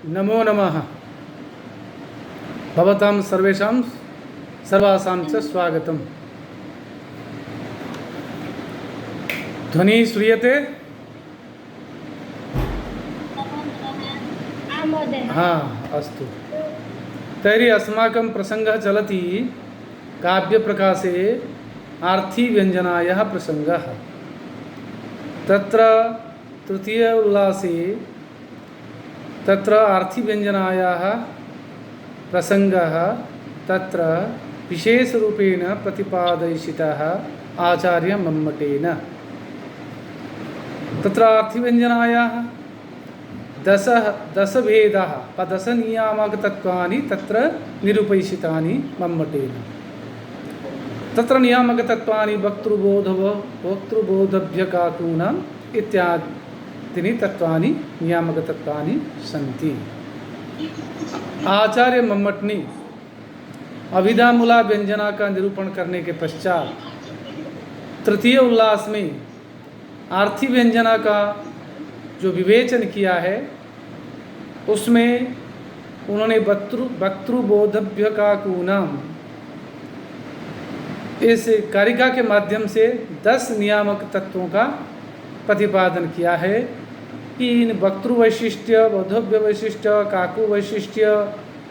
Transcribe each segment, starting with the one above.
नमो नमः। भवतां सर्वेषां सर्वासां च स्वागतम्। ध्वनिः श्रूयते? हाँ, अस्तु। तर्हि अस्माकं प्रसङ्गः चलति काव्यप्रकाशे आर्थीव्यञ्जनायाः प्रसङ्गः। तत्र तृतीय उल्लासे तत्र आर्थीव्यञ्जनायाः प्रसङ्गः तत्र विशेषरूपेण प्रतिपादयितः आचार्यमम्मटेन। तत्र आर्थीव्यञ्जनायाः दशभेदाः दशनियामकतत्त्वानि तत्र निरूपयितानि मम्मटेन। तत्र नियामकतत्त्वानि वक्तृबोधव्यकातूनाम् इत्यादीनि तत्त्वानि नियामकतत्त्वानि सन्ति। आचार्य मम्मट ने अभिधामूला व्यंजना का निरूपण करने के पश्चात तृतीय उल्लास में आर्थी व्यंजना का जो विवेचन किया है उसमें उन्होंने वक्तृबोधव्यकाकूनाम इस कारिका के माध्यम से 10 नियामक तत्वों का प्रतिपादन किया है कि इन वक्तृ वैशिष्ट्य, बोधव्य वैशिष्ट्य, काकु वैशिष्ट्य,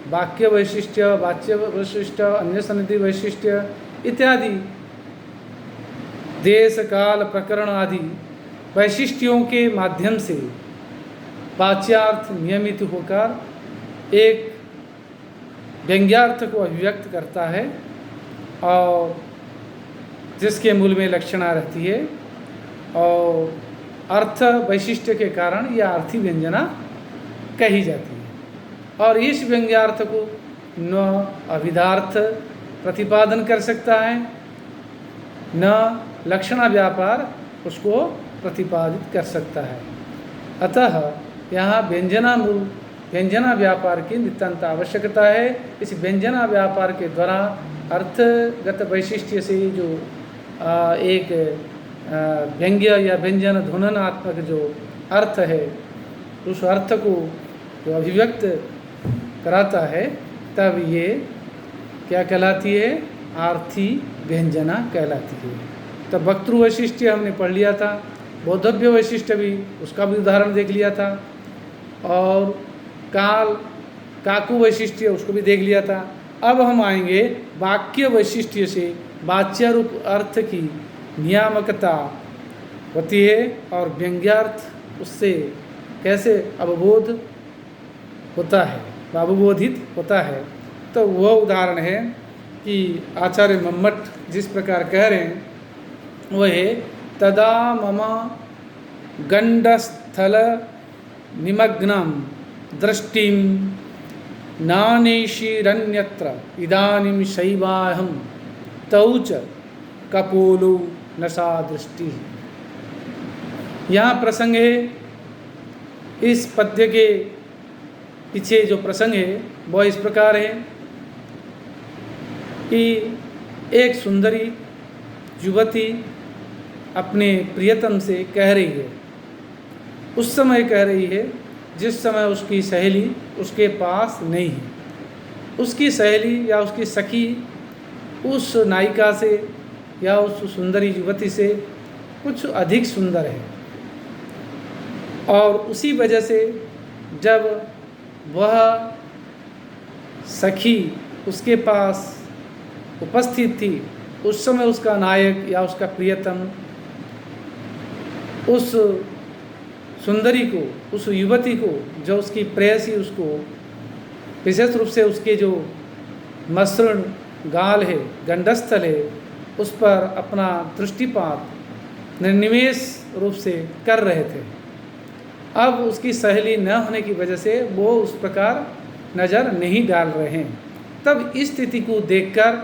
वाक्य वैशिष्ट्य, वाच्य वैशिष्ट्य, अन्य सन्निधि वैशिष्ट्य इत्यादि देश काल प्रकरण आदि वैशिष्ट्यों के माध्यम से वाच्यार्थ नियमित होकर एक व्यंग्यार्थ को अभिव्यक्त करता है और जिसके मूल में लक्षणा रहती है और अर्थ वैशिष्ट्य के कारण यह आर्थी व्यंजना कही जाती है। और इस व्यंग्यार्थ को न अभिधार्थ प्रतिपादन कर सकता है न लक्षणा व्यापार उसको प्रतिपादित कर सकता है। अतः यहाँ व्यंजना व्यापार की नितांत आवश्यकता है। इस व्यंजना व्यापार के द्वारा अर्थगत वैशिष्ट्य से जो एक व्यंग्य या व्यंजन ध्वननात्मक जो अर्थ है उस अर्थ को जो अभिव्यक्त कराता है तब ये क्या कहलाती है? आर्थी व्यंजना कहलाती है। तब वक्तृ वैशिष्ट्य हमने पढ़ लिया था, बोधव्य वैशिष्ट्य भी उसका भी उदाहरण देख लिया था और काकु वैशिष्ट्य उसको भी देख लिया था। अब हम आएंगे वाक्य वैशिष्ट्य से वाच्य रूप अर्थ की नियामकता होती है और व्यंग्यार्थ उससे कैसे अवबोध होता है, अवबोधित होता है। तो वह उदाहरण है कि आचार्य मम्मट जिस प्रकार कह रहे हैं वह है तदा मम गंडस्थल निमग्नं दृष्टिं नानेशिरन्यत्र इदानीं शैवाहं तौ च कपोलो नशा दृष्टि। यहाँ प्रसंग है, इस पद्य के पीछे जो प्रसंग है वह इस प्रकार है कि एक सुंदरी युवती अपने प्रियतम से कह रही है, उस समय कह रही है जिस समय उसकी सहेली उसके पास नहीं है। उसकी सहेली या उसकी सखी उस नायिका से या उस सुंदरी युवती से कुछ अधिक सुंदर है और उसी वजह से जब वह सखी उसके पास उपस्थित थी उस समय उसका नायक या उसका प्रियतम उस सुंदरी को, उस युवती को, जो उसकी प्रेयसी, उसको विशेष रूप से उसके जो मसृण गाल है, गंडस्थल है, उस पर अपना दृष्टिपात निर्निमेष रूप से कर रहे थे। अब उसकी सहेली न होने की वजह से वो उस प्रकार नज़र नहीं डाल रहे हैं। तब इस स्थिति को देखकर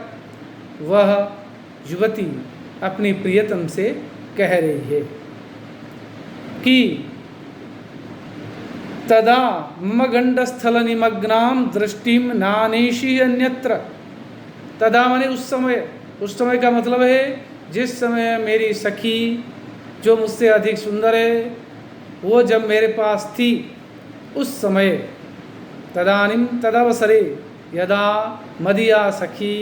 वह युवती अपनी प्रियतम से कह रही है कि तदा मम गंडस्थल निमग्नां दृष्टिम नानेशी अन्यत्र। तदा माने उस समय का मतलब है जिस समय मेरी सखी जो मुझसे अधिक सुंदर है वो जब मेरे पास थी उस समय तदानीं तदवसरे यदा मदीया सखी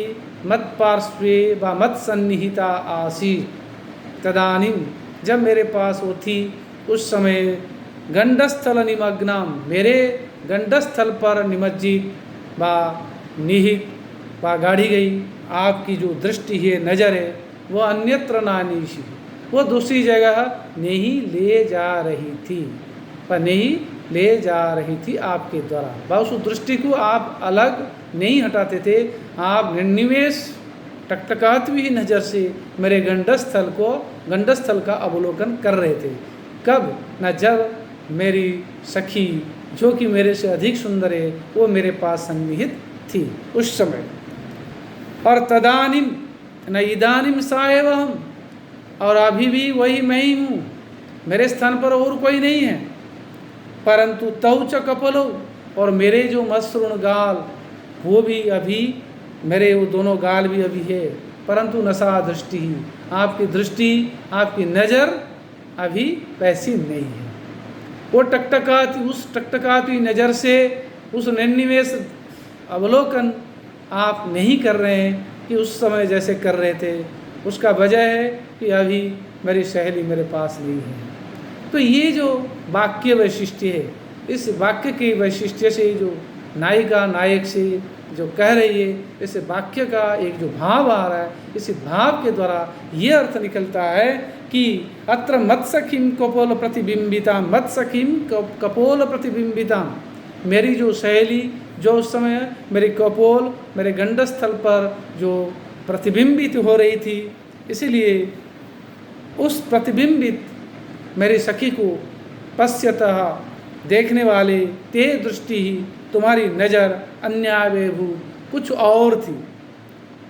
मत्पार्श्वे व मत्सन्निहिता आसीत्, तदानीं जब मेरे पास वो थी, उस समय गंडस्थल निमग्नाम, मेरे गंडस्थल पर निमज्जित व निहित व गाड़ी गई आपकी जो दृष्टि है, नज़र है, वो अन्यत्र नानीशी, वो दूसरी जगह नहीं ले जा रही थी, पर नहीं ले जा रही थी आपके द्वारा। बस उस दृष्टि को आप अलग नहीं हटाते थे, आप निर्निमेष टकटकाती हुई नज़र से मेरे गंडस्थल का अवलोकन कर रहे थे। कब? न जब मेरी सखी जो कि मेरे से अधिक सुंदर है वो मेरे पास सन्निहित थी उस समय। और तदानीम न इदानीम सा एव हम, और अभी भी वही मैं ही हूँ, मेरे स्थान पर और कोई नहीं है। परंतु तौ च कपलो, और मेरे जो मसृण गाल वो भी अभी, मेरे वो दोनों गाल भी अभी है, परंतु नशा दृष्टि ही, आपकी दृष्टि, आपकी नज़र अभी वैसी नहीं है। वो उस टकटकाती नज़र से उस निर्निमेष अवलोकन आप नहीं कर रहे हैं कि उस समय जैसे कर रहे थे। उसका वजह है कि अभी मेरी सहेली मेरे पास नहीं है। तो ये जो वाक्य वैशिष्ट्य है, इस वाक्य की वैशिष्ट्य से जो नायिका नायक से जो कह रही है, इस वाक्य का एक जो भाव आ रहा है, इस भाव के द्वारा ये अर्थ निकलता है कि अत्र मत्सखीम कपोल प्रतिबिंबिता, मत्सखीम कपोल प्रतिबिंबिता, मेरी जो सहेली जो उस समय मेरे कपोल, मेरे गंडस्थल पर जो प्रतिबिंबित हो रही थी, इसीलिए उस प्रतिबिंबित मेरी सखी को पश्यतः देखने वाले ते दृष्टि ही, तुम्हारी नज़र अन्यावेभू कुछ और थी,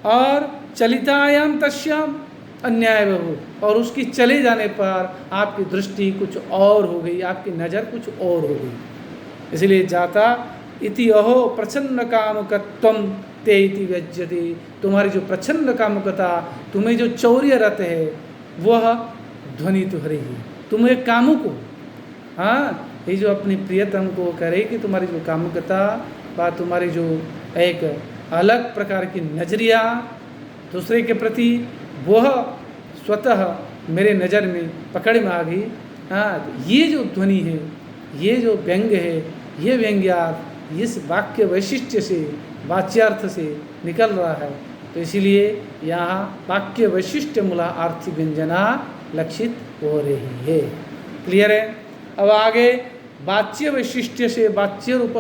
और चलितायाम तस्याम अन्यायवेभू, और उसकी चले जाने पर आपकी दृष्टि कुछ और हो गई, आपकी नज़र कुछ और हो गई। इसलिए जाता इति अहो प्रचन्न कामुकत्वम ते इति व्यज्यते, तुम्हारी जो प्रचन्न कामुकता, तुम्हें जो चौर्य रत है, वह ध्वनि तो रही है, तुम्हें कामुक हो। हाँ, ये जो अपनी प्रियतम को करे कि तुम्हारी जो कामुकता व तुम्हारी जो एक अलग प्रकार की नजरिया दूसरे के प्रति, वह स्वतः मेरे नज़र में पकड़ में आ गई। हाँ, ये जो ध्वनि है, ये जो व्यंग है, ये व्यंग्यार्थ इस वाक्य वैशिष्ट्य से, वाच्यार्थ से निकल रहा है। तो इसीलिए यहाँ वाक्य वैशिष्ट्य मूला आर्थी व्यंजना लक्षित हो रही है। क्लियर है? अब आगे वाच्य वैशिष्ट्य से वाच्य रूप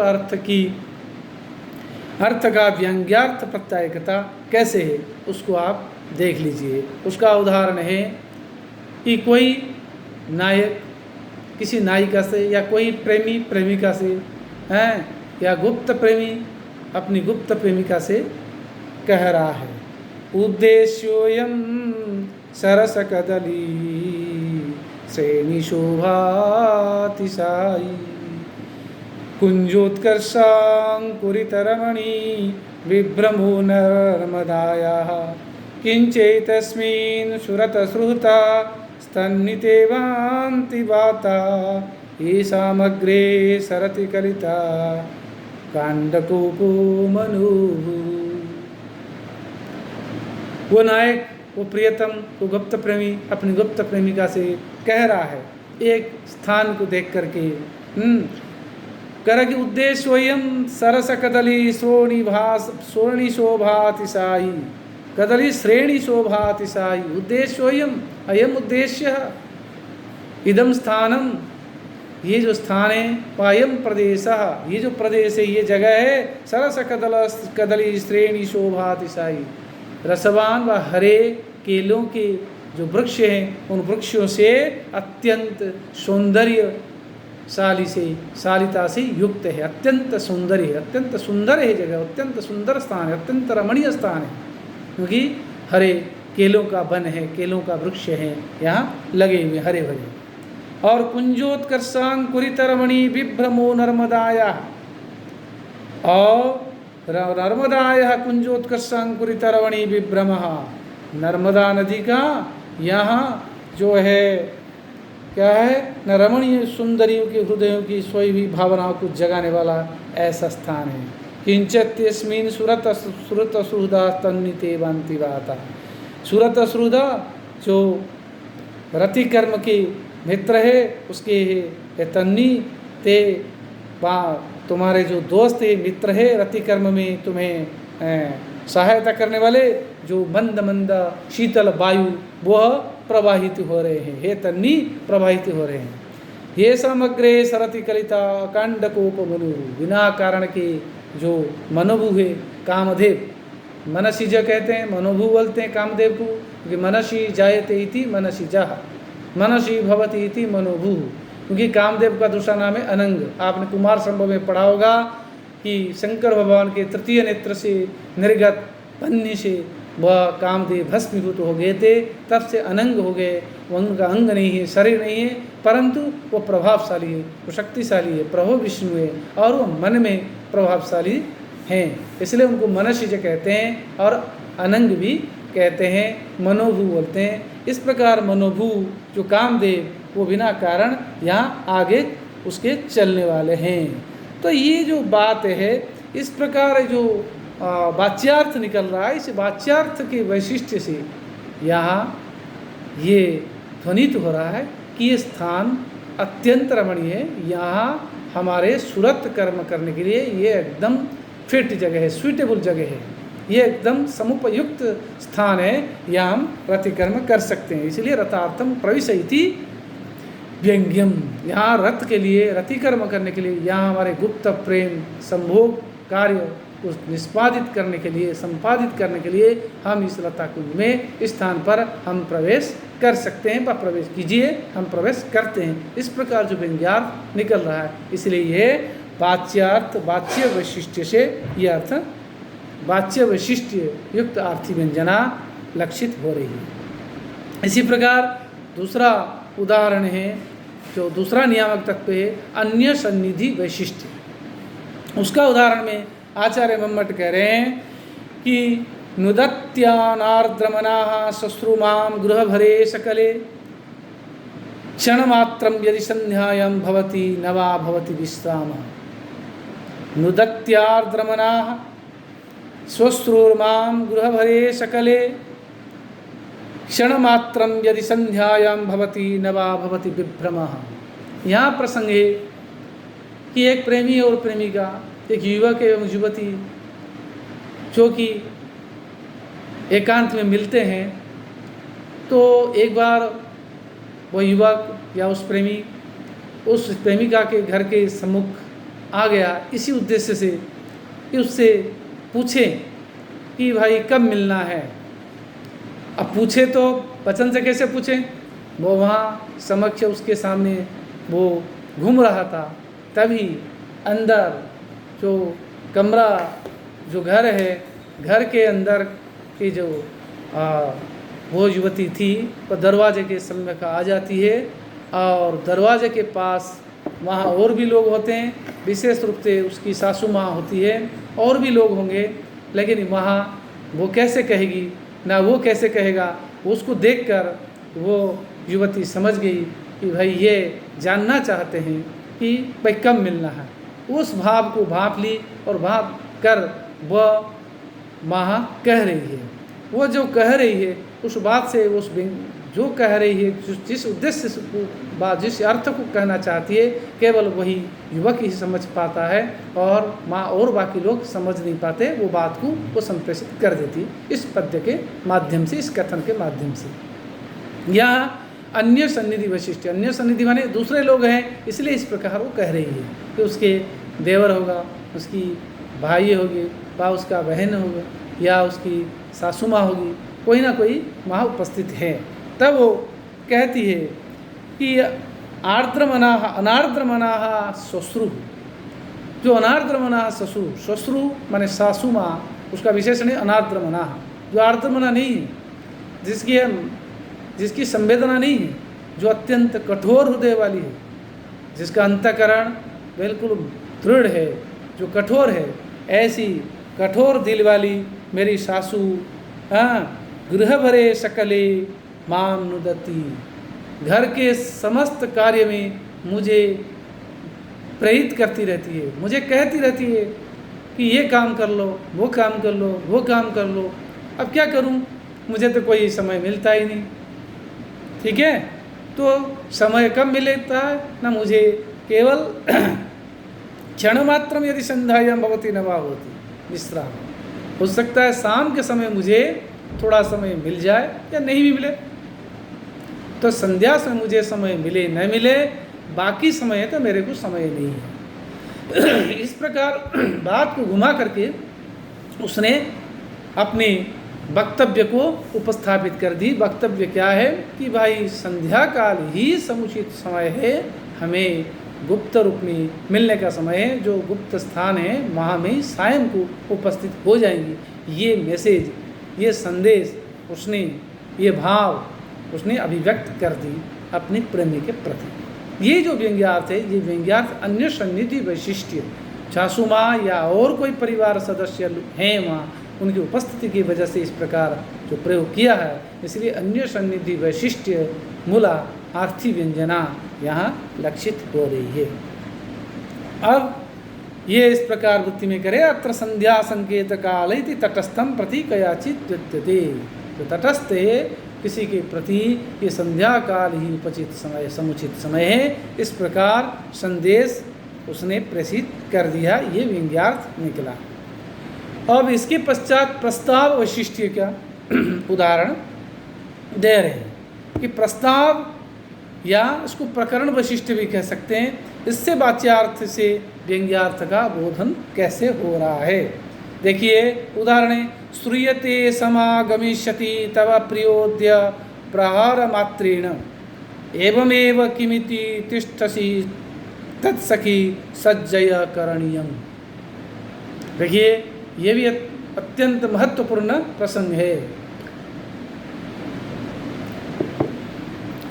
अर्थ का व्यंग्यार्थ प्रत्यायकता कैसे है, उसको आप देख लीजिए। उसका उदाहरण है कि कोई नायक किसी नायिका से, या कोई प्रेमी प्रेमिका से हैं, या गुप्त प्रेमी अपनी गुप्त प्रेमिका से कह रहा है, उद्देश्योयम सरस कदली श्रेणी शोभातिशायी कुंजोत्कर्षांकुरितरमणि विभ्रमो नर्मदायाः किंचैतस्मिन् सुरतसृहता स्तन्नितेवान्ति वाता ईशामग्रे सरति कलिता कांडकोपो मनुः। वो नायक, वो प्रियतम, वो गुप्त प्रेमी अपनी गुप्त प्रेमिका से कह रहा है एक स्थान को देख करके, कर कि उद्देश्य वयम सरस कदली श्रोणी शोभातिशायी, कदली श्रेणी शोभातिशायी, उद्देश्य वयम, अयम उद्देश्य, इदम स्थानम, ये जो स्थान है, पायम प्रदेश, ये जो प्रदेश है, ये जगह है, सरस कदली श्रेणी शोभातिशायी, रसवान व हरे केलों के जो वृक्ष हैं, उन वृक्षों से अत्यंत शालिता से युक्त है, अत्यंत सौंदर्य है, अत्यंत सुंदर है जगह, अत्यंत सुंदर स्थान है, अत्यंत रमणीय स्थान है, क्योंकि हरे केलों का वन है, केलों का वृक्ष है यहाँ लगे हुए हरे भरे। और कुंजोत्कर्षांकुरितरमणि विभ्रमो नर्मदाया, और नर्मदाया क्या है, न रमणीय सुंदरियों के हृदयों की सोई हुई भावनाओं को जगाने वाला ऐसा स्थान है। किंचित यस्मिन सुरत सुहृदा तन्निते बांति बाता। सुरत सुहृदा जो रति कर्म के मित्र है उसके है तन्नी ते तुम्हारे जो दोस्त है मित्र है रति कर्म में तुम्हें सहायता करने वाले जो मंद मंद शीतल वायु वह प्रवाहित हो रहे हैं, हे तन्नी प्रवाहित हो रहे हैं। ये समग्रे सरति कलिता कांडकोप मनु। बिना कारण के जो मनोभू है कामदेव, मनसीज कहते हैं, मनोभू बोलते हैं कामदेव को, क्योंकि मनसी जायते इति मनसी जाह, मनसी भवति इति मनोभू। क्योंकि कामदेव का दूसरा नाम है अनंग। आपने कुमार संभव में पढ़ा होगा कि शंकर भगवान के तृतीय नेत्र से निर्गत पन्नी से वह कामदेव भस्मीभूत हो गए थे, तब से अनंग हो गए। वो उनका अंग नहीं है, शरीर नहीं है, परंतु वो प्रभावशाली है, वो शक्तिशाली है, प्रभु विष्णु है और वो मन में प्रभावशाली हैं, इसलिए उनको मनसीज कहते हैं और अनंग भी कहते हैं, मनोभू बोलते हैं। इस प्रकार मनोभू जो कामदेव वो बिना कारण यहाँ आगे उसके चलने वाले हैं। तो ये जो बात है, इस प्रकार जो वाच्यार्थ निकल रहा है, इस वाच्यार्थ के वैशिष्ट्य से यहाँ ये ध्वनित हो रहा है कि ये स्थान अत्यंत रमणीय है। यहाँ हमारे सुरत कर्म करने के लिए ये एकदम फिट जगह है, स्वीटेबल जगह है, ये एकदम समुपयुक्त स्थान है, यहाँ हम रतिकर्म कर सकते हैं। इसलिए रथार्थम प्रविशयति व्यंग्यम, यहाँ रथ के लिए रतिकर्म करने के लिए, यहाँ हमारे गुप्त प्रेम संभोग कार्य को निष्पादित करने के लिए, संपादित करने के लिए हम इस लता कुंज में इस स्थान पर हम प्रवेश कर सकते हैं, प्रवेश कीजिए, हम प्रवेश करते हैं। इस प्रकार जो व्यंग्यार्थ निकल रहा है, इसलिए ये वाच्यार्थ वाच्य वैशिष्ट्य से यह अर्थ वाच्य वैशिष्ट्य युक्त आर्थी व्यंजना लक्षित हो रही है। इसी प्रकार दूसरा उदाहरण है, जो दूसरा नियामक तत्व है अन्य सन्निधि वैशिष्ट्य। उसका उदाहरण में आचार्य मम्मट कह रहे हैं कि नुदत्यानार्द्रमनाः श्वश्रुमां गृहभरे सकले क्षणमात्रं यदि संध्यायां भवति न वा भवति विश्रामः। नुदत्यार्द्रमनाः श्वश्रुमां गृहभरे सकले क्षणमात्रं यदि संध्यायां भवति न वा भवति विभ्रमः। यहाँ प्रसंग है कि एक प्रेमी और प्रेमिका, एक युवक एवं युवती जो कि एकांत में मिलते हैं, तो एक बार वह युवक या उस प्रेमी उस प्रेमिका के घर के सम्मुख आ गया इसी उद्देश्य से कि उससे पूछे कि भाई कब मिलना है। अब पूछे तो वचन से कैसे पूछे, वो वहाँ समक्ष उसके सामने वो घूम रहा था, तभी अंदर जो कमरा जो घर है, घर के अंदर की जो वो युवती थी वो दरवाजे के सम्मुख आ जाती है और दरवाजे के पास वहाँ और भी लोग होते हैं, विशेष रूप से उसकी सासू माँ होती है, और भी लोग होंगे, लेकिन वहाँ वो कैसे कहेगी ना वो कैसे कहेगा। उसको देखकर वो युवती समझ गई कि भाई ये जानना चाहते हैं कि भाई कब मिलना है। उस भाव को भाप ली और भाप कर वह वहाँ कह रही है, वो जो कह रही है उस बात से उस जो कह रही है जिस उद्देश्य से बात जिस अर्थ को कहना चाहती है केवल वही युवक ही समझ पाता है और माँ और बाकी लोग समझ नहीं पाते। वो बात को वो संप्रेषित कर देती है इस पद्य के माध्यम से, इस कथन के माध्यम से। यह अन्य सन्निधि वैशिष्ट्य, अन्य सन्निधि माने दूसरे लोग हैं, इसलिए इस प्रकार वो कह रही है कि उसके देवर होगा, उसकी भाई होगी व उसका बहन होगा या उसकी सासू माँ होगी, कोई ना कोई वहाँ उपस्थित है। तब वो कहती है कि आर्द्रमनाः अनार्द्रमनाः श्वश्रु, जो अनार्द्रमनाः श्वश्रु, श्वश्रु माने सासू माँ, उसका विशेषण है अनार्द्रमनाः, जो आर्द्रमना नहीं है, जिसकी संवेदना नहीं है, जो अत्यंत कठोर हृदय वाली है, जिसका अंतःकरण बिल्कुल दृढ़ है, जो कठोर है, ऐसी कठोर दिल वाली मेरी सासू गृह भरे सकले माम नुदती, घर के समस्त कार्य में मुझे प्रेरित करती रहती है, मुझे कहती रहती है कि ये काम कर लो, वो काम कर लो, वो काम कर लो। अब क्या करूं, मुझे तो कोई समय मिलता ही नहीं। ठीक है, तो समय कब मिलता है ना, मुझे केवल क्षण मात्र में यदि संध्यायां भवति न वा होती विश्राम, हो सकता है शाम के समय मुझे थोड़ा समय मिल जाए या नहीं भी मिले। तो संध्या से मुझे समय मिले न मिले, बाकी समय तो मेरे को समय नहीं है। इस प्रकार बात को घुमा करके उसने अपने वक्तव्य को उपस्थापित कर दी। वक्तव्य क्या है कि भाई संध्या काल ही समुचित समय है, हमें गुप्त रूप में मिलने का समय है, जो गुप्त स्थान है वहाँ में सायं को उपस्थित हो जाएंगी। ये मैसेज, ये संदेश उसने, ये भाव उसने अभिव्यक्त कर दी अपने प्रेमी के प्रति। ये जो व्यंग्यार्थ है, ये व्यंग्यार्थ अन्य सन्निधि वैशिष्ट्य, सासू माँ या और कोई परिवार सदस्य हैं वहाँ, उनकी उपस्थिति की वजह से इस प्रकार जो प्रयोग किया है, इसलिए अन्य सन्निधि वैशिष्ट्य मूला आर्थी व्यंजना यहाँ लक्षित हो रही है। अब ये इस प्रकार वृत्ति में करे, अत्र संध्या संकेत काल इति तटस्थम प्रति कयाचित द्युत्यते। तो तटस्थ है किसी के प्रति ये संध्या काल ही उपचित समय, समुचित समय है, इस प्रकार संदेश उसने प्रेषित कर दिया। ये व्यंग्यार्थ निकला। अब इसके पश्चात प्रस्ताव वैशिष्ट्य का उदाहरण दे रहे हैं कि प्रस्ताव या इसको प्रकरण वैशिष्ट्य भी कह सकते हैं। इससे वाच्यार्थ से व्यंग्यार्थ का बोधन कैसे हो रहा है, देखिए उदाहरण है, श्रूयते समागमिष्यति तव प्रियोद्य प्रहार मात्रेण एवमेव किमिति तिष्ठसि तत्सखी सज्जय करणीयम। देखिए ये भी अत्यंत महत्वपूर्ण प्रसंग है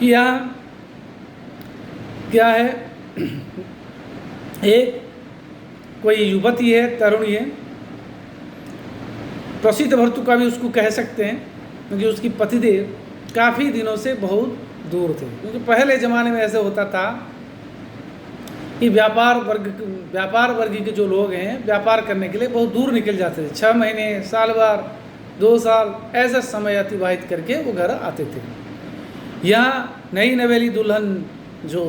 कि यहाँ क्या है, एक कोई युवती है, तरुणी है, प्रसिद्ध भर्तृका भी उसको कह सकते हैं, क्योंकि उसकी पतिदेव काफ़ी दिनों से बहुत दूर थे। क्योंकि पहले ज़माने में ऐसे होता था कि व्यापार वर्ग के जो लोग हैं, व्यापार करने के लिए बहुत दूर निकल जाते थे। 6 महीने, साल भर, 2 साल ऐसा समय अतिबाहित करके वो घर आते थे। यहाँ नई नवेली दुल्हन जो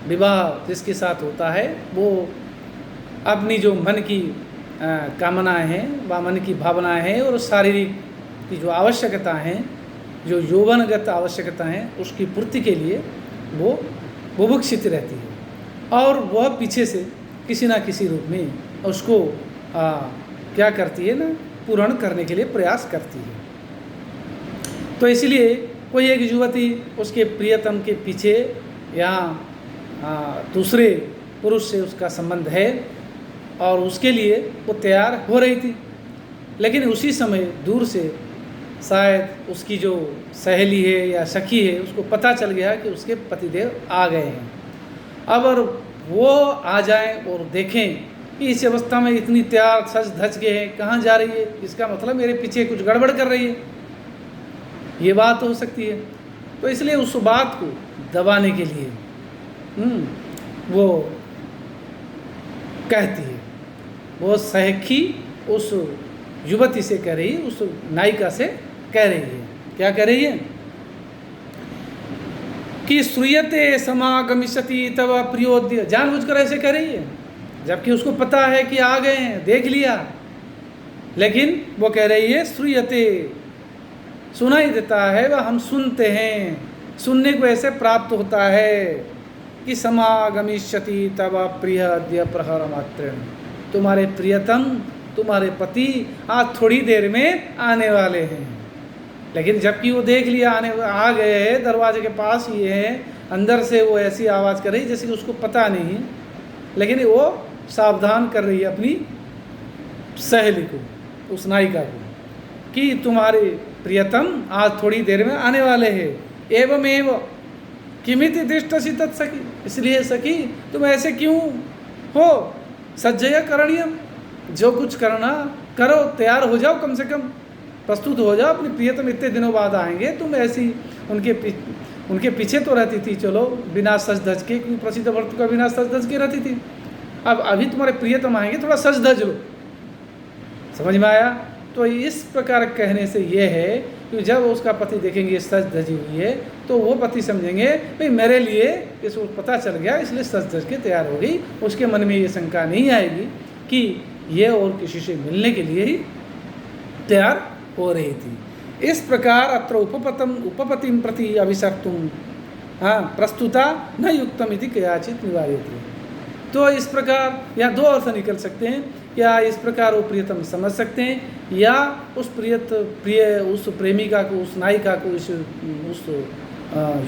विवाह जिसके साथ होता है, वो अपनी जो मन की कामनाएं हैं, व मन की भावनाएं हैं और शारीरिक की जो आवश्यकता हैं, जो यौवनगत आवश्यकता हैं, उसकी पूर्ति के लिए वो बुभुक्षित रहती है और वह पीछे से किसी ना किसी रूप में उसको क्या करती है ना, पूर्ण करने के लिए प्रयास करती है। तो इसलिए कोई एक युवती उसके प्रियतम के पीछे या दूसरे पुरुष से उसका संबंध है और उसके लिए वो तैयार हो रही थी, लेकिन उसी समय दूर से शायद उसकी जो सहेली है या सखी है, उसको पता चल गया कि उसके पतिदेव आ गए हैं। अब और वो आ जाएं और देखें कि इस अवस्था में इतनी तैयार सज धज के हैं, कहाँ जा रही है, इसका मतलब मेरे पीछे कुछ गड़बड़ कर रही है, ये बात हो सकती है। तो इसलिए उस बात को दबाने के लिए वो कहती है, वो सखी उस युवती से कह रही है, उस नायिका से कह रही है, क्या कह रही है कि श्रूयते समागमिष्यति तव प्रियोद्य, जानबूझकर ऐसे कह रही है, जबकि उसको पता है कि आ गए हैं, देख लिया, लेकिन वो कह रही है श्रूयते, सुनाई देता है, वह हम सुनते हैं, सुनने को ऐसे प्राप्त होता है कि समागमिष्यति तव प्रियोद्य प्रहर मात्रेण, तुम्हारे प्रियतम, तुम्हारे पति आज थोड़ी देर में आने वाले हैं। लेकिन जबकि वो देख लिया आ गए हैं, दरवाजे के पास ही है, अंदर से वो ऐसी आवाज़ कर रही जैसे कि उसको पता नहीं, लेकिन वो सावधान कर रही है अपनी सहेली को, उस नायिका को, कि तुम्हारे प्रियतम आज थोड़ी देर में आने वाले हैं। एवमेव किमिति दृष्टसि तत्सखी, इसलिए सखी तुम ऐसे क्यों हो, सज्जय करणीयम, जो कुछ करना करो, तैयार हो जाओ, कम से कम प्रस्तुत हो जाओ, अपनी प्रियतम इतने दिनों बाद आएंगे, तुम ऐसी उनके पीछे तो रहती थी, चलो बिना सज धज के, क्योंकि प्रसिद्ध भक्त का बिना सज धज के रहती थी। अब अभी तुम्हारे प्रियतम आएंगे, थोड़ा सज धज लो। समझ में आया? तो इस प्रकार कहने से ये है कि जब उसका पति देखेंगे सज धजी हुई है तो वो पति समझेंगे भाई मेरे लिए इसको पता चल गया, इसलिए सज धज के तैयार हो गई। उसके मन में ये शंका नहीं आएगी कि ये और किसी से मिलने के लिए ही तैयार हो रही थी। इस प्रकार अत्र उपपतिम प्रति अभिसर्तुम प्रस्तुता न युक्तम इति कयाचित निवार्यते। तो इस प्रकार यहाँ दो अर्थ निकल सकते हैं। क्या इस प्रकार वो प्रियतम समझ सकते हैं, या उस उस प्रेमिका को, उस नायिका को, उस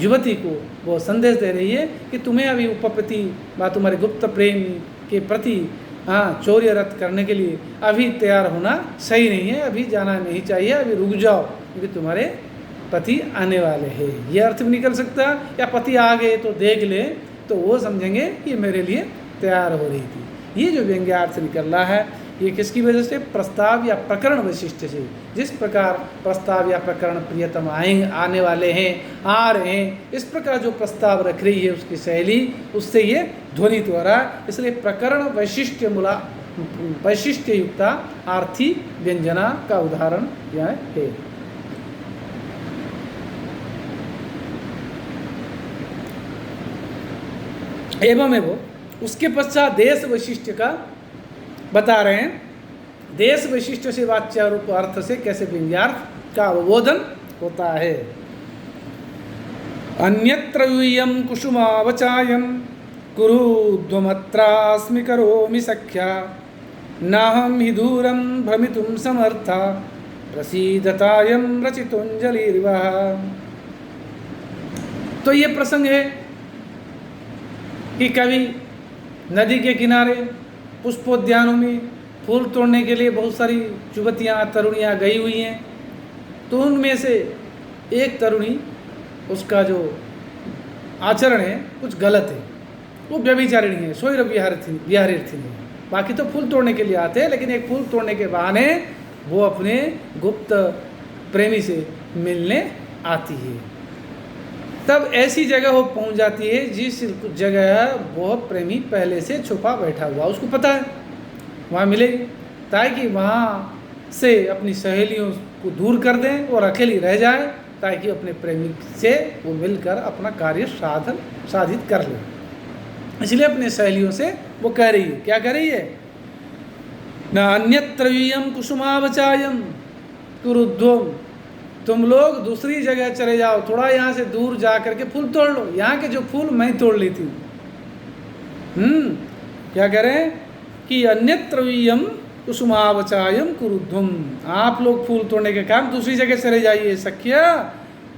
युवती को वो संदेश दे रही है कि तुम्हें अभी उपपति व तुम्हारे गुप्त प्रेम के प्रति चौर्य रत करने के लिए अभी तैयार होना सही नहीं है, अभी जाना नहीं चाहिए, अभी रुक जाओ क्योंकि तुम्हारे पति आने वाले हैं। ये अर्थ भी निकल सकता है। या पति आ गए तो देख ले, तो वो समझेंगे कि मेरे लिए तैयार हो रही थी। ये जो व्यंग्यार्थ निकल रहा है ये किसकी वजह से? प्रस्ताव या प्रकरण वैशिष्ट से। जिस प्रकार प्रस्ताव या प्रकरण प्रियतम आने वाले हैं, आ रहे हैं, इस प्रकार जो प्रस्ताव रख रही है उसकी शैली, उससे ये ध्वनित हो रहा है। इसलिए प्रकरण वैशिष्ट्य युक्ता आर्थी व्यंजना का उदाहरण यह है। एवं उसके पश्चात देश वैशिष्ट्य का बता रहे हैं। देश वैशिष्ट्य से वाच्यारूप अर्थ से कैसे व्यंग्यार्थ का अवबोधन होता है। अन्यत्र यूयं कुसुमावचायं कुरुध्वमत्रास्मि करोमि सख्या नाहं हि दूरं भ्रमितुं समर्था प्रसीदतायं रचितोऽञ्जलिर्वा। तो ये प्रसंग है कि कभी नदी के किनारे पुष्पोद्यानों में फूल तोड़ने के लिए बहुत सारी युवतियाँ तरुणियाँ गई हुई हैं। तो उनमें से एक तरुणी, उसका जो आचरण है कुछ गलत है, वो व्यभिचारिणी है, स्वैर विहारार्थी है। बाकी तो फूल तोड़ने के लिए आते हैं, लेकिन एक फूल तोड़ने के बहाने वो अपने गुप्त प्रेमी से मिलने आती है। तब ऐसी जगह वो पहुंच जाती है जिस जगह वो प्रेमी पहले से छुपा बैठा हुआ, उसको पता है वहाँ मिलेगी, ताकि वहाँ से अपनी सहेलियों को दूर कर दें और अकेली रह जाए, ताकि अपने प्रेमी से वो मिलकर अपना कार्य साधित कर ले। इसलिए अपने सहेलियों से वो कह रही है, क्या कह रही है? न अन्यत्र यूयं कुसुमावचायं कुरुध्वम, तुम लोग दूसरी जगह चले जाओ, थोड़ा यहाँ से दूर जा करके फूल तोड़ लो। यहाँ के जो फूल मैं तोड़ ली थी। क्या कह रहे हैं कि अन्यत्र यूयं कुसुमावचायं कुरुध्वम, आप लोग फूल तोड़ने के काम दूसरी जगह चले जाइए। सख्या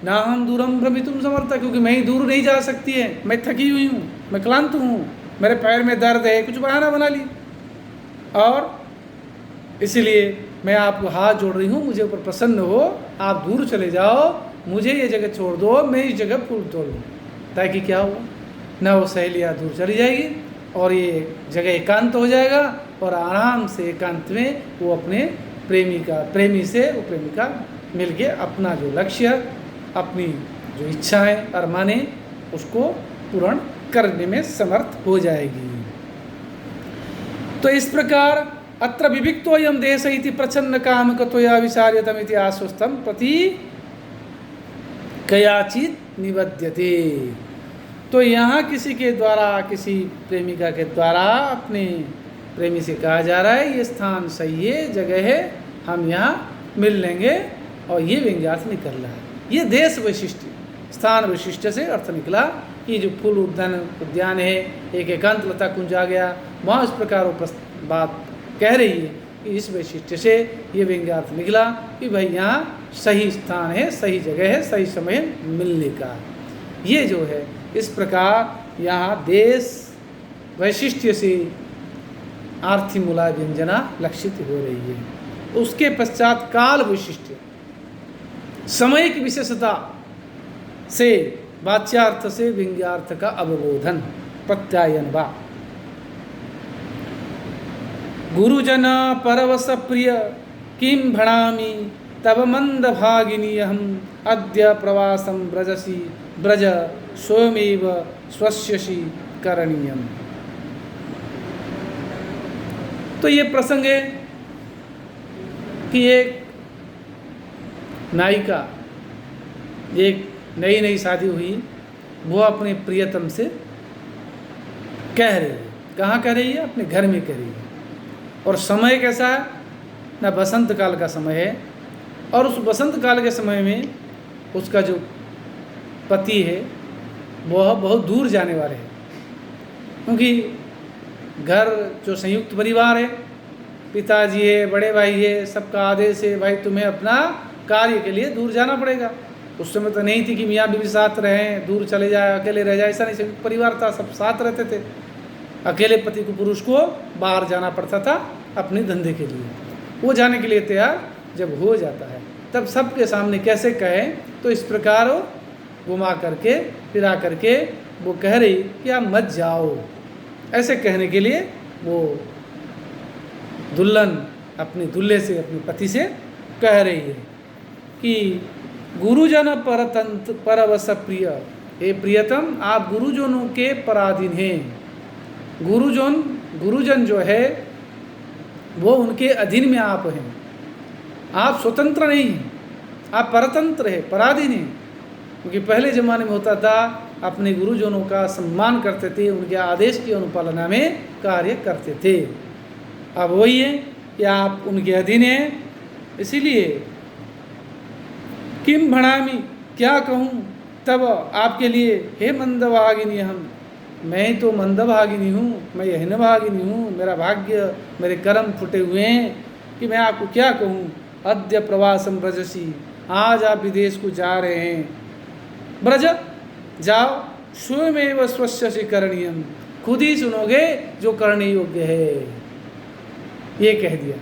ना हम दूरम भ्रमितुम समर्था, क्योंकि मैं ही दूर नहीं जा सकती है, मैं थकी हुई हूँ, मैं क्लांत हूँ, मेरे पैर में दर्द है, कुछ बहाना बना ली, और इसलिए मैं आपको हाथ जोड़ रही हूँ, मुझे ऊपर प्रसन्न हो, आप दूर चले जाओ, मुझे ये जगह छोड़ दो, मैं इस जगह फूल तोड़ लूँ। ताकि क्या हुआ, ना वो सहेलियाँ दूर चली जाएगी और ये जगह एकांत हो जाएगा, और आराम से एकांत में वो अपने प्रेमी से वो प्रेमिका मिलके अपना जो लक्ष्य, अपनी जो इच्छाएं अरमाने, उसको पूर्ण करने में समर्थ हो जाएगी। तो इस प्रकार अत्र विविक्तोऽयं देश इति प्रच्छन्न कामकत्वया विचार्यतम् इति आश्वस्तं प्रति कयाचित निबध्यते। तो यहाँ किसी के द्वारा, किसी प्रेमिका के द्वारा अपने प्रेमी से कहा जा रहा है ये स्थान सही है, जगह है, हम यहाँ मिल लेंगे, और ये व्यंग्यार्थ निकल रहा है। ये देश वैशिष्ट, स्थान वैशिष्ट से अर्थ निकला कि जो फूल उद्यान है, एक एकांत लता कुंज आ गया, वहाँ इस प्रकार वो बात कह रही है कि इस वैशिष्ट्य से ये व्यंग्यार्थ निकला कि भाई यहाँ सही स्थान है, सही जगह है, सही समय मिलने का। ये जो है इस प्रकार यहाँ देश वैशिष्ट्य से आर्थिमूला व्यंजना लक्षित हो रही है। उसके पश्चात काल वैशिष्ट्य, समय की विशेषता से वाच्यार्थ से व्यंग्यार्थ का अवबोधन, प्रत्यायन वा। गुरुजन परवश प्रिय किं भणामि तब मंद भागिनी हम अद्य प्रवासम ब्रजसी ब्रज स्वयमेव स्वस्यसी करणीयम। तो ये प्रसंग है कि एक नायिका, एक नई नई शादी हुई, वो अपने प्रियतम से कह रही है। कहाँ कह रही है? अपने घर में कह रही है। और समय कैसा है? ना बसंत काल का समय है, और उस बसंत काल के समय में उसका जो पति है वह बहुत दूर जाने वाले हैं, क्योंकि घर जो संयुक्त परिवार है, पिताजी है, बड़े भाई है, सबका आदेश है भाई तुम्हें अपना कार्य के लिए दूर जाना पड़ेगा। उस समय तो नहीं थी कि मियाँ बीवी साथ रहें, दूर चले जाए, अकेले रह जाए, ऐसा नहीं। संयुक्त परिवार था, सब साथ रहते थे। अकेले पति को, पुरुष को बाहर जाना पड़ता था अपने धंधे के लिए। वो जाने के लिए तैयार जब हो जाता है तब सबके सामने कैसे कहें, तो इस प्रकार घुमा करके फिरा करके वो कह रही कि आप मत जाओ। ऐसे कहने के लिए वो दुल्हन अपने दूल्हे से, अपने पति से कह रही है कि गुरुजन परतंत्र परवश प्रिय, हे प्रियतम आप गुरुजनों के पराधीन हैं। गुरुजन जो है वो उनके अधीन में आप हैं। आप स्वतंत्र नहीं हैं, आप परतंत्र हैं, पराधीन हैं। क्योंकि पहले ज़माने में होता था, अपने गुरुजनों का सम्मान करते थे, उनके आदेश की अनुपालना में कार्य करते थे। अब वही है कि आप उनके अधीन हैं। इसीलिए किम भणामि, क्या कहूँ तब आपके लिए, हे मंदभागिनी हम, मैं तो मंदभागिनी हूँ, मैं हीनभागिनी हूँ, मेरा भाग्य, मेरे कर्म फुटे हुए हैं कि मैं आपको क्या कहूँ। अद्य प्रवासम ब्रजसी, आज आप विदेश को जा रहे हैं। ब्रज जाओ, स्वयमेव स्वस्यसी करणीयम, खुद ही सुनोगे जो करने योग्य है, ये कह दिया।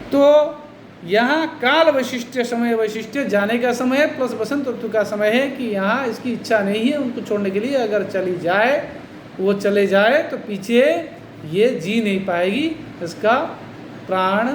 तो यहाँ काल वैशिष्ट्य, समय वैशिष्ट्य, जाने का समय है प्लस बसंत ऋतु का समय है कि यहाँ इसकी इच्छा नहीं है उनको छोड़ने के लिए। अगर चली जाए, वो चले जाए तो पीछे ये जी नहीं पाएगी, इसका प्राण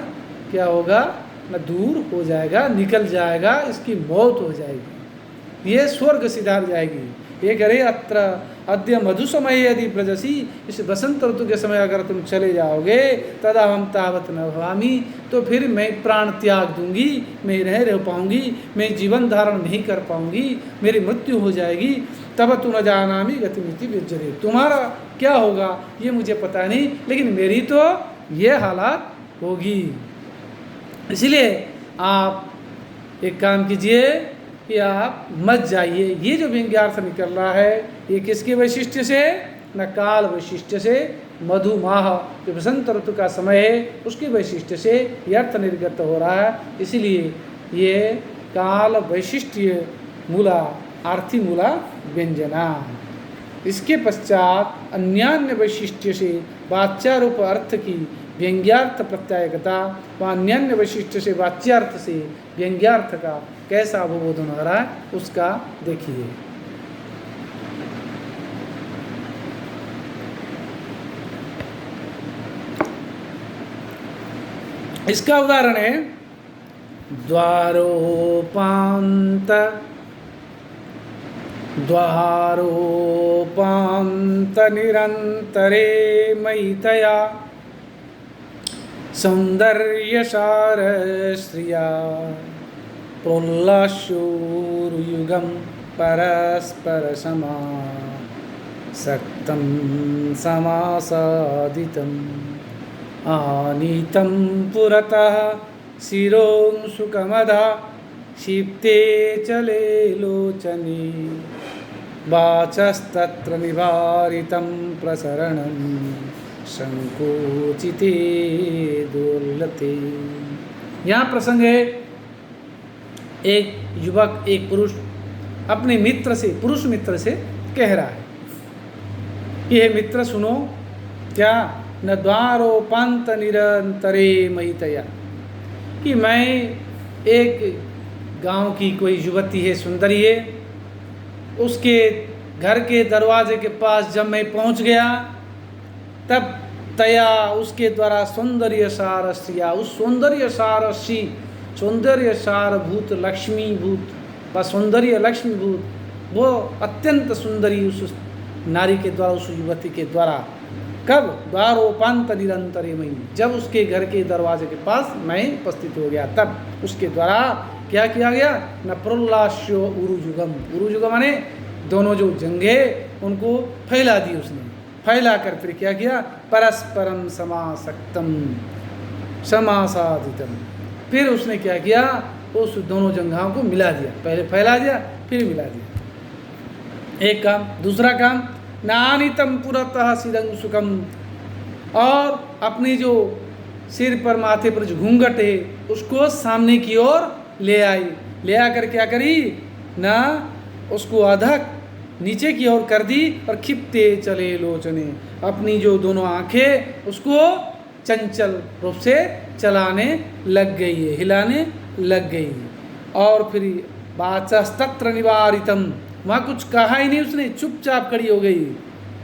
क्या होगा, न दूर हो जाएगा, निकल जाएगा, इसकी मौत हो जाएगी, ये स्वर्ग सिधार जाएगी। ये करे अत्र अद्य मधु समय यदि ब्रजसी, इस बसंत ऋतु के समय अगर तुम चले जाओगे, तदा हम तावत न भवामी, तो फिर मैं प्राण त्याग दूंगी, मैं नहीं रह पाऊंगी, मैं जीवन धारण नहीं कर पाऊंगी, मेरी मृत्यु हो जाएगी। तब तु न जानामि गतिमिति विज्जरे, तुम्हारा क्या होगा ये मुझे पता नहीं, लेकिन मेरी तो ये हालत होगी। इसलिए आप एक काम कीजिए कि आप मत जाइए। ये जो व्यंग्यार्थ निकल रहा है ये किसके वैशिष्ट्य से? न काल वैशिष्ट्य से, मधुमाह जो बसंत ऋतु का समय है उसके वैशिष्ट्य से यह अर्थ निर्गत हो रहा है। इसीलिए ये काल वैशिष्ट्य मूला आर्थी मूला व्यंजना। इसके पश्चात अन्यान्य वैशिष्ट्य से वाच्यारूप अर्थ की व्यंग्यार्थ प्रत्यायकता व अन्यान्य वैशिष्ट्य से वाच्यार्थ से व्यंग्यार्थ का कैसा अवबोधन हो रहा है उसका देखिए। इसका उदाहरण है द्वारोपांत निरंतरे मयितया सौंदर्यसार श्रिया प्रोल्लास्योरुयुगं परस्पर समासक्तं समासादितम् आनीतं पुरतः शिरोंशुकमधा क्षिप्ते चले लोचने वाचस्तत्र निवारितं प्रसरणं संकोचिते दुर्लते। यहाँ प्रसंग है, एक युवक, एक पुरुष अपने मित्र से, पुरुष मित्र से कह रहा है कि हे मित्र सुनो, क्या न द्वारोपांत निरंतरे मयितया, कि मैं एक गांव की कोई युवती है, सुंदरी है, उसके घर के दरवाजे के पास जब मैं पहुंच गया तब तया उसके द्वारा सौंदर्य सारसिया, उस सौंदर्य सारसी सौंदर्य सारभूत लक्ष्मीभूत व सौंदर्य लक्ष्मीभूत, वो अत्यंत सुंदरी उस नारी के द्वारा, उस युवती के द्वारा, कब द्वारोपांत निरंतर मई, जब उसके घर के दरवाजे के पास मैं उपस्थित हो गया, तब उसके द्वारा क्या किया गया, न प्रोल्लास्यो उरुजुगम, उरुजुगम माने दोनों जो जंघे उनको फैला दी उसने, फैला कर फिर क्या किया, परस्परम समासक्तम समासादितम, फिर उसने क्या किया, उस दोनों जंघाओं को मिला दिया, पहले फैला दिया फिर मिला दिया, एक काम। दूसरा काम, नानितम पुरतः सिरं सुखम, और अपनी जो सिर पर माथे पर जो घूंघट है उसको सामने की ओर ले आई, ले आकर क्या करी ना, उसको अधक नीचे की ओर कर दी, और खिपते चले लोचने, अपनी जो दोनों आंखें उसको चंचल रूप से चलाने लग गई है, हिलाने लग गई है। और फिर वाचस्तत्र निवारितम, वहाँ कुछ कहा ही नहीं उसने, चुपचाप खड़ी हो गई,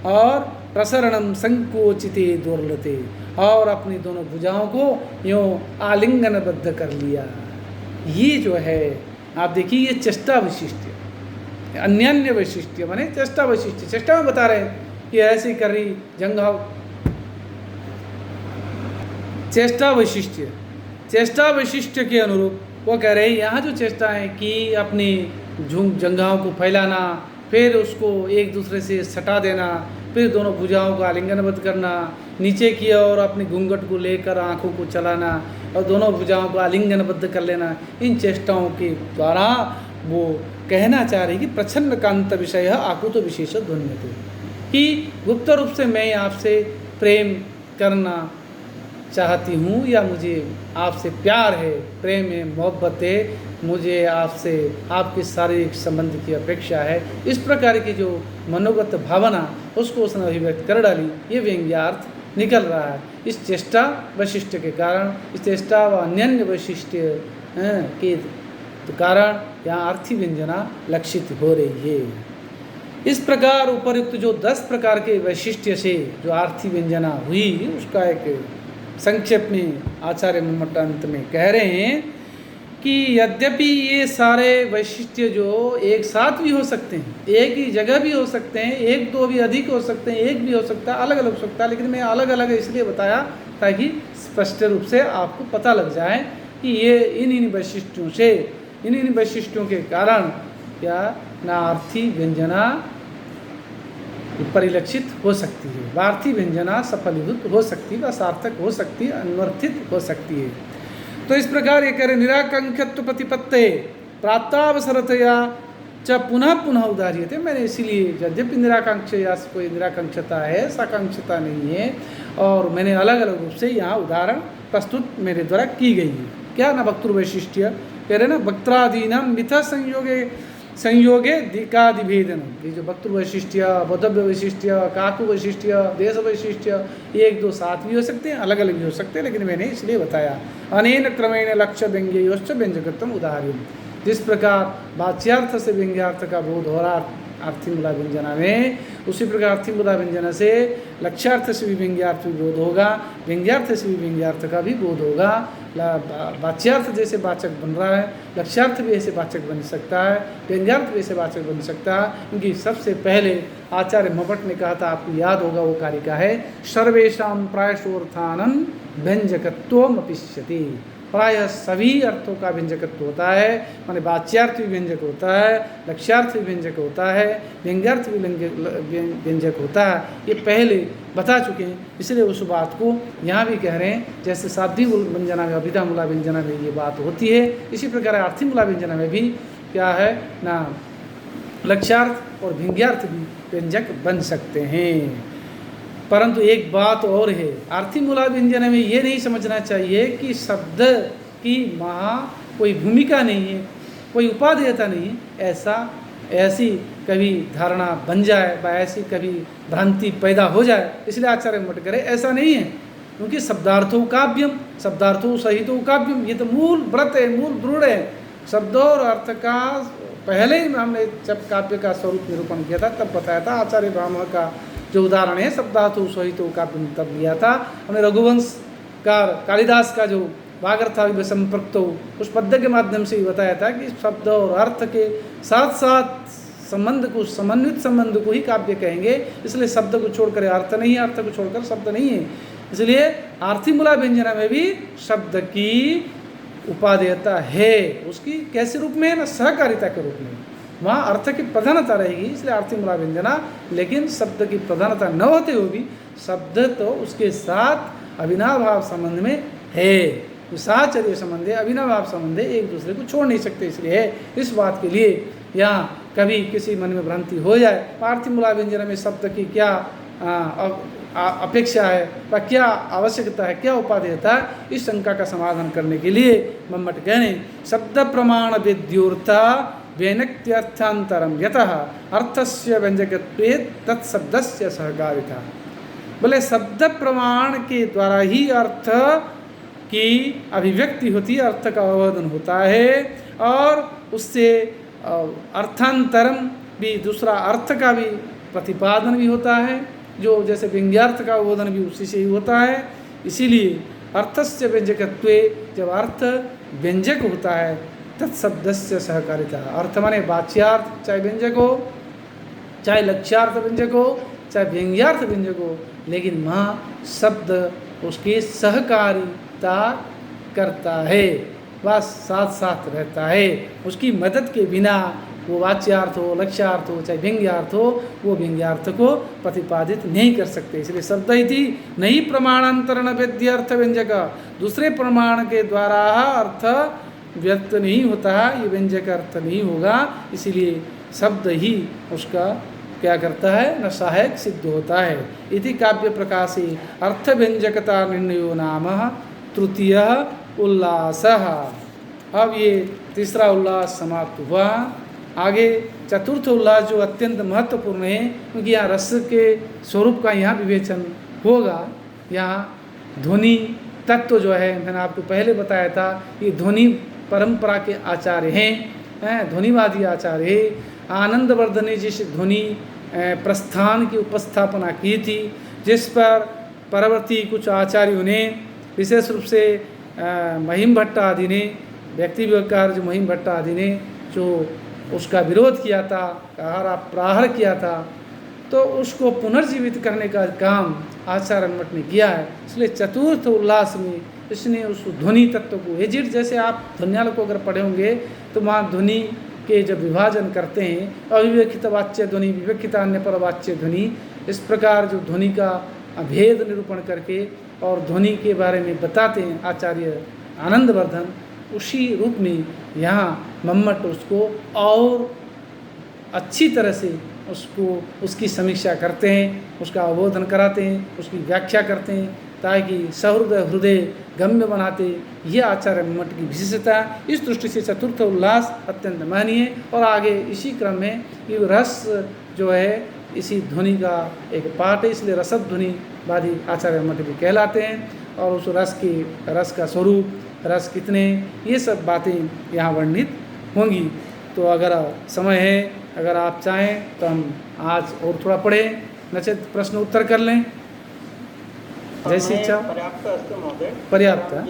और प्रसरणम संकोचिते दुर्लते, और अपनी दोनों भुजाओं को यूँ आलिंगनबद्ध कर लिया। ये जो है आप देखिए, ये चेष्टा वैशिष्ट्य, अन्यान्य वैशिष्ट्य माने चेष्टा वैशिष्ट्य, चेष्टा में बता रहे हैं कि ऐसे कर रही जंघा, चेष्टा वैशिष्ट्य, चेष्टा वैशिष्ट्य के अनुरूप वो कह रहे हैं यहाँ जो चेष्टा है कि अपनी जंघाओं को फैलाना, फिर उसको एक दूसरे से सटा देना, फिर दोनों भुजाओं को आलिंगनबद्ध करना, नीचे की ओर अपने घूंघट को लेकर आंखों को चलाना, और दोनों भुजाओं को आलिंगनबद्ध कर लेना, इन चेष्टाओं के द्वारा वो कहना चाह रही कि प्रच्छन्न कांत विषय आकुत विशेष ध्वन्यते, कि गुप्त रूप से मैं आपसे प्रेम करना चाहती हूँ, या मुझे आपसे प्यार है, प्रेम है, मोहब्बत है, मुझे आपसे आपके शारीरिक संबंध की अपेक्षा है, इस प्रकार की जो मनोगत भावना उसको उसने अभिव्यक्त कर डाली, ये व्यंग्यार्थ निकल रहा है। इस चेष्टा वैशिष्ट्य के कारण, इस चेष्टा व अन्य वैशिष्ट्य के कारण यहाँ अर्थी व्यंजना लक्षित हो रही है। इस प्रकार उपर्युक्त जो 10 प्रकार के वैशिष्ट्य से जो अर्थी व्यंजना हुई, उसका एक संक्षेप में आचार्य मम्मट अंत में कह रहे हैं कि यद्यपि ये सारे वैशिष्ट्य जो एक साथ भी हो सकते हैं, एक ही जगह भी हो सकते हैं, एक दो भी अधिक हो सकते हैं, एक भी हो सकता है, अलग अलग हो सकता है, लेकिन मैं अलग अलग इसलिए बताया ताकि स्पष्ट रूप से आपको पता लग जाए कि ये इन वैशिष्ट्यों से, इन वैशिष्ट्यों के कारण क्या ना अर्थी व्यंजना परिलक्षित हो सकती है, वार्थी व्यंजना सफलीभूत हो सकती है, व सार्थक हो सकती है, अन्वर्थित हो सकती है। तो इस प्रकार ये कह रहे निराकांक्षत्व प्रतिपत्ते प्राप्तावसरतया च पुनः पुनः उदाहरियते। मैंने इसीलिए यद्यपि निराकांक्ष या कोई निराकांक्षता है, साकांक्षता नहीं है, और मैंने अलग अलग रूप से यहाँ उदाहरण प्रस्तुत मेरे द्वारा की गई है। क्या ना वक्तृ वैशिष्ट्य कह रहे ना, वक्त्रादीनां मिथ संयोगे दिकादिभेदन, ये जो वक्तृ वैशिष्ट्य, बोधव्य वैशिष्ट्य, काकु वैशिष्ट्य, देश वैशिष्ट्य, एक दो साथ भी हो सकते हैं, अलग अलग भी हो सकते हैं, लेकिन मैंने इसलिए बताया अनेन क्रमेण लक्ष्य व्यंग्योश्च व्यंजकत्वम उदाहरण। जिस प्रकार वाच्यार्थ से व्यंग्यार्थ का बोध हो रहा अर्थीमूला व्यंजना में, उसी प्रकार अर्थीमूला व्यंजना से लक्ष्यार्थ से भी व्यंग्यार्थ भी बोध होगा, व्यंग्यार्थ से भी व्यंग्यार्थ का भी बोध होगा। वाच्यार्थ जैसे वाचक बन रहा है, लक्ष्यार्थ भी ऐसे वाचक बन सकता है, व्यंग्यार्थ भी ऐसे वाचक बन सकता है। क्योंकि सबसे पहले आचार्य मपट ने कहा था, आपको याद होगा वो कारिका है, सर्वेषां प्रायशोर्थानं व्यंजकत्वमपिष्यति। प्रायः सभी अर्थों का व्यंजकत्व होता है, माने वाच्यार्थ भी व्यंजक होता है, लक्ष्यार्थ भी व्यंजक होता है, व्यंग्यार्थ भी व्यंजक होता है। ये पहले बता चुके हैं, इसलिए उस बात को यहाँ भी कह रहे हैं। जैसे साध्वी व्यंजना में, अभिधा मूला व्यंजना में ये बात होती है, इसी प्रकार अर्थी मूला व्यंजना में भी क्या है ना, लक्ष्यार्थ और व्यंग्यार्थ भी व्यंजक बन सकते हैं। परंतु एक बात और है, अर्थी मूला व्यंजन में ये नहीं समझना चाहिए कि शब्द की कोई भूमिका नहीं है, कोई उपादेयता नहीं है, ऐसी कभी धारणा बन जाए व ऐसी कभी भ्रांति पैदा हो जाए, इसलिए आचार्य मठ करे ऐसा नहीं है। क्योंकि शब्दार्थों काव्यम, शब्दार्थों सहितो काव्यम, ये तो मूल व्रत है, मूल दृढ़ है। शब्दों और अर्थ का पहले ही हमने जब काव्य का स्वरूप निरूपण किया था तब बताया था। आचार्य ब्राह्मण का जो उदाहरण है शब्दार्थों सहितो काव्यम तब लिया था हमने। रघुवंश का कालिदास का जो वागर्थाविव संपृक्तो, उस पद्य के माध्यम से ही बताया था कि शब्द और अर्थ के साथ साथ संबंध को, समन्वित संबंध को ही काव्य कहेंगे। इसलिए शब्द को छोड़कर अर्थ नहीं है, अर्थ को छोड़कर शब्द नहीं है। इसलिए आर्थिमूला व्यंजना में भी शब्द की उपादेयता है। उसकी कैसे रूप में? ना सहकारिता के रूप में। वहाँ अर्थ की प्रधानता रहेगी, इसलिए आर्थिमूला व्यंजना। लेकिन शब्द की प्रधानता न होते हुए भी शब्द तो उसके साथ अविनाभाव संबंध में है। साहचर्य संबंध है, अविनाभाव संबंध है, एक दूसरे को छोड़ नहीं सकते। इसलिए है। इस बात के लिए यहाँ कभी किसी मन में भ्रांति हो जाए, आर्थिमूला व्यंजना में शब्द की क्या अपेक्षा है व क्या आवश्यकता है, क्या उपादेयता है, इस शंका का समाधान करने के लिए मम्मट कहने शब्द प्रमाण वेद्योर्था व्यनक्त्यर्थांतरम यतः अर्थस्य व्यंजकत्वे तत्शब्दस्य सहकारिता। बोले शब्द प्रमाण के द्वारा ही अर्थ की अभिव्यक्ति होती है, अर्थ का अवबोधन होता है, और उससे अर्थांतरम भी, दूसरा अर्थ का भी प्रतिपादन भी होता है, जो जैसे व्यंग्यार्थ का अवबोधन भी उसी से ही होता है। इसीलिए अर्थस्य व्यंजकत्वे, जब अर्थ व्यंजक होता है, तत्शब्दस्य सहकारिता। अर्थ माने वाच्यार्थ, चाहे व्यंजक हो, चाहे लक्ष्यार्थ व्यंजक हो, चाहे व्यंग्यार्थ व्यंजक हो, लेकिन वहाँ शब्द उसकी सहकारिता करता है, वह साथ साथ रहता है। उसकी मदद के बिना वो वाच्यार्थ हो, लक्ष्यार्थ हो, चाहे व्यंग्यार्थ हो, वो व्यंग्यार्थ को प्रतिपादित नहीं कर सकते। इसलिए शब्द ही थी नहीं प्रमाणांतरण वेद्य अर्थ व्यंजक, दूसरे प्रमाण के द्वारा अर्थ व्यक्त नहीं होता है, ये व्यंजक अर्थ नहीं होगा। इसीलिए शब्द ही उसका क्या करता है? न सहायक सिद्ध होता है। इति काव्य प्रकाशे अर्थ व्यंजकता निर्णयो नाम तृतीय उल्लास। अब ये तीसरा उल्लास समाप्त हुआ। आगे चतुर्थ उल्लास जो अत्यंत महत्वपूर्ण है, क्योंकि यहाँ रस के स्वरूप का यहाँ विवेचन होगा। यहाँ ध्वनि तत्व जो है, मैंने आपको पहले बताया था, ये ध्वनि परंपरा के आचार्य हैं, ध्वनिवादी आचार्य है। आनंदवर्धनी जिस ध्वनि प्रस्थान की उपस्थापना की थी, जिस पर परवर्ती कुछ आचार्यों ने, विशेष रूप से महिम भट्ट आदि ने, व्यक्ति विवेककार जो महिम भट्ट आदि ने जो उसका विरोध किया था, प्रहार किया था, तो उसको पुनर्जीवित करने का काम आचार्य मठ ने किया है। इसलिए चतुर्थ उल्लास में इसने उस ध्वनि तत्व को एजिट, जैसे आप ध्वन्यालों को अगर पढ़े होंगे तो वहाँ ध्वनि के जब विभाजन करते हैं, अविवेकित वाच्य ध्वनि, विवेकित अन्य पर वाच्य ध्वनि, इस प्रकार जो ध्वनि का भेद निरूपण करके और ध्वनि के बारे में बताते हैं आचार्य आनंदवर्धन, उसी रूप में यहाँ मम्मट उसको और अच्छी तरह से उसकी समीक्षा करते हैं, उसका अवबोधन कराते हैं, उसकी व्याख्या करते हैं, ताकि सहृदय हृदय गम्य बनाते। यह आचार्य मठ की विशेषता। इस दृष्टि से चतुर्थ उल्लास अत्यंत महनीय है। और आगे इसी क्रम में ये रस जो है इसी ध्वनि का एक पाठ है, इसलिए रसध्वनिवादी आचार्य मठ भी कहलाते हैं। और उस रस का स्वरूप, रस कितने, ये सब बातें यहाँ वर्णित होंगी। तो अगर समय है, अगर आप चाहें तो हम आज और थोड़ा पढ़ें, नचेत प्रश्न उत्तर कर लें, जैसी इच्छा। पर्याप्त अस्ति महोदय। पर्याप्त है।